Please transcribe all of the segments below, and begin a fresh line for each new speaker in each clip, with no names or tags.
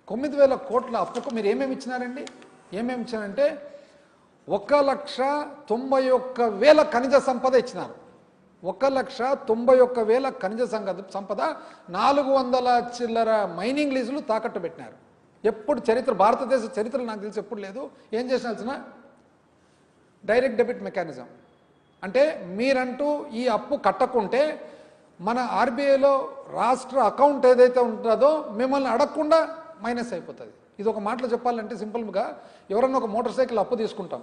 9,000 కోట్ల అప్పుకు మీరు ఏమేమి ఇచ్చినారండి? ఏమేమి ఇచ్చారంటే 1,91,000 ఖనిజ సంపద ఇచ్చినారు. 1,91,000 ఖనిజ సంపద, 400 చిల్లర మైనింగ్ లీజులు తాకట్టు పెట్టినారు. ఎప్పుడు చరిత్ర, భారతదేశ చరిత్ర నాకు తెలిసి ఎప్పుడు లేదు. ఏం చేసినాల్సిన డైరెక్ట్ డెబిట్ మెకానిజం అంటే మీరంటూ ఈ అప్పు కట్టకుంటే మన ఆర్బీఐలో రాష్ట్ర అకౌంట్ ఏదైతే ఉంటుందో మిమ్మల్ని అడగకుండా మైనస్ అయిపోతుంది. ఇది ఒక మాటలో చెప్పాలంటే సింపుల్గా ఎవరన్నా ఒక మోటార్ సైకిల్ అప్పు తీసుకుంటాం,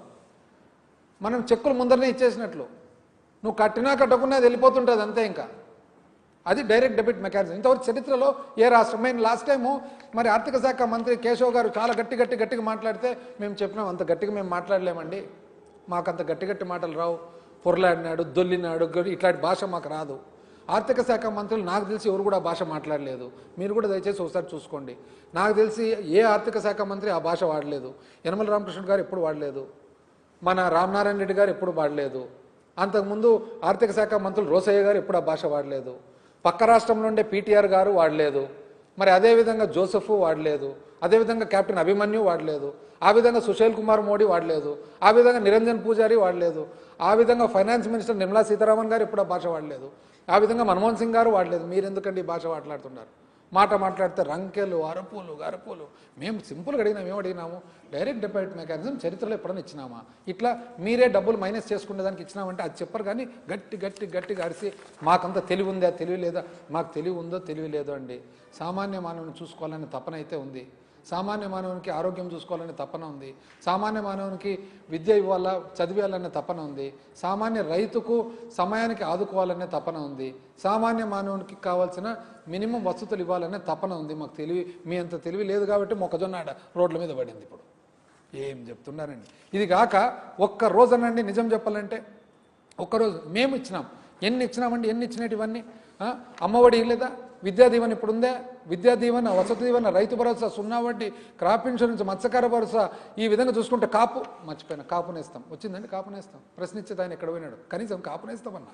మనం చెక్కులు ముందరనే ఇచ్చేసినట్లు, నువ్వు కట్టినా కట్టకున్నా అది వెళ్ళిపోతుంటుంది అంతే. ఇంకా అది డైరెక్ట్ డెబిట్ మెకానిజం. ఇంతవరకు చరిత్రలో ఏ రాష్ట్రం, మేము లాస్ట్ టైము మరి ఆర్థిక శాఖ మంత్రి కేశవ్ గారు చాలా గట్టిగా మాట్లాడితే మేము చెప్పినాం, అంత గట్టిగా మేము మాట్లాడలేమండి, మాకు అంత గట్టి మాటలు రావు, పొరలాడినాడు, దొల్లినాడు, ఇట్లాంటి భాష మాకు రాదు. ఆర్థిక శాఖ మంత్రులు నాకు తెలిసి ఎవరు కూడా భాష మాట్లాడలేదు. మీరు కూడా దయచేసి ఒకసారి చూసుకోండి. నాకు తెలిసి ఏ ఆర్థిక శాఖ మంత్రి ఆ భాష వాడలేదు. యనమల రామకృష్ణ గారు ఎప్పుడు వాడలేదు, మన రామనారాయణ రెడ్డి గారు ఎప్పుడు వాడలేదు, అంతకుముందు ఆర్థిక శాఖ మంత్రులు రోసయ్య గారు ఎప్పుడు ఆ భాష వాడలేదు, పక్క రాష్ట్రంలో ఉండే పీటీఆర్ గారు వాడలేదు, మరి అదేవిధంగా జోసెఫ్ వాడలేదు, అదేవిధంగా కెప్టెన్ అభిమన్యు వాడలేదు, ఆ విధంగా సుశీల్ కుమార్ మోడీ వాడలేదు, ఆ విధంగా నిరంజన్ పూజారి వాడలేదు, ఆ విధంగా ఫైనాన్స్ మినిస్టర్ నిర్మలా సీతారామన్ గారు ఎప్పుడు ఆ భాష వాడలేదు, ఆ విధంగా మన్మోహన్ సింగ్ గారు వాడలేదు. మీరు ఎందుకండి ఈ భాష మాట్లాడుతున్నారు? మాట్లాడితే రంకెలు, అరపులు. మేము సింపుల్గా అడిగినాము, ఏం అడిగినాము? డైరెక్ట్ డెబిట్ మెకానిజం చరిత్రలో ఎప్పుడైనా ఇచ్చినామా? ఇట్లా మీరే డబ్బులు మైనస్ చేసుకునే దానికి ఇచ్చినామంటే అది చెప్పరు. కానీ గట్టిగా అరిసి మాకంత తెలివి ఉందా, తెలివి లేదా? మాకు తెలివి ఉందో తెలివి లేదో అండి. సామాన్య మానవుని చూసుకోవాలనే తపన అయితే ఉంది, సామాన్య మానవునికి ఆరోగ్యం చూసుకోవాలనే తపన ఉంది, సామాన్య మానవునికి విద్య ఇవ్వాలా, చదివేయాలనే తపన ఉంది, సామాన్య రైతుకు సమయానికి ఆదుకోవాలనే తపన ఉంది, సామాన్య మానవునికి కావాల్సిన మినిమం వసతులు ఇవ్వాలనే తపన ఉంది. మాకు తెలివి, మీ అంత తెలివి లేదు కాబట్టి మొక్కజొన్న రోడ్ల మీద పడింది. ఇప్పుడు ఏం చెప్తున్నారండి? ఇది కాక ఒక్క రోజనండి నిజం చెప్పాలంటే, ఒక్కరోజు మేము ఇచ్చినాం. ఎన్ని ఇచ్చినామండి? ఎన్ని ఇచ్చినట్టు ఇవన్నీ? అమ్మఒడి లేదా, విద్యా దీవెన ఇప్పుడు ఉందే, విద్యా దీవెన, వసతి దీవెన, రైతు భరోసా, 0 వడ్డీ, క్రాప్ ఇన్సూరెన్స్, మత్స్యకార భరోసా, ఈ విధంగా చూసుకుంటే కాపు మర్చిపోయినా, కాపునేస్తాం వచ్చిందండి, కాపునేస్తాం. ప్రశ్నించేది ఆయన ఎక్కడ పోయినాడు? కనీసం కాపునేస్తామన్నా.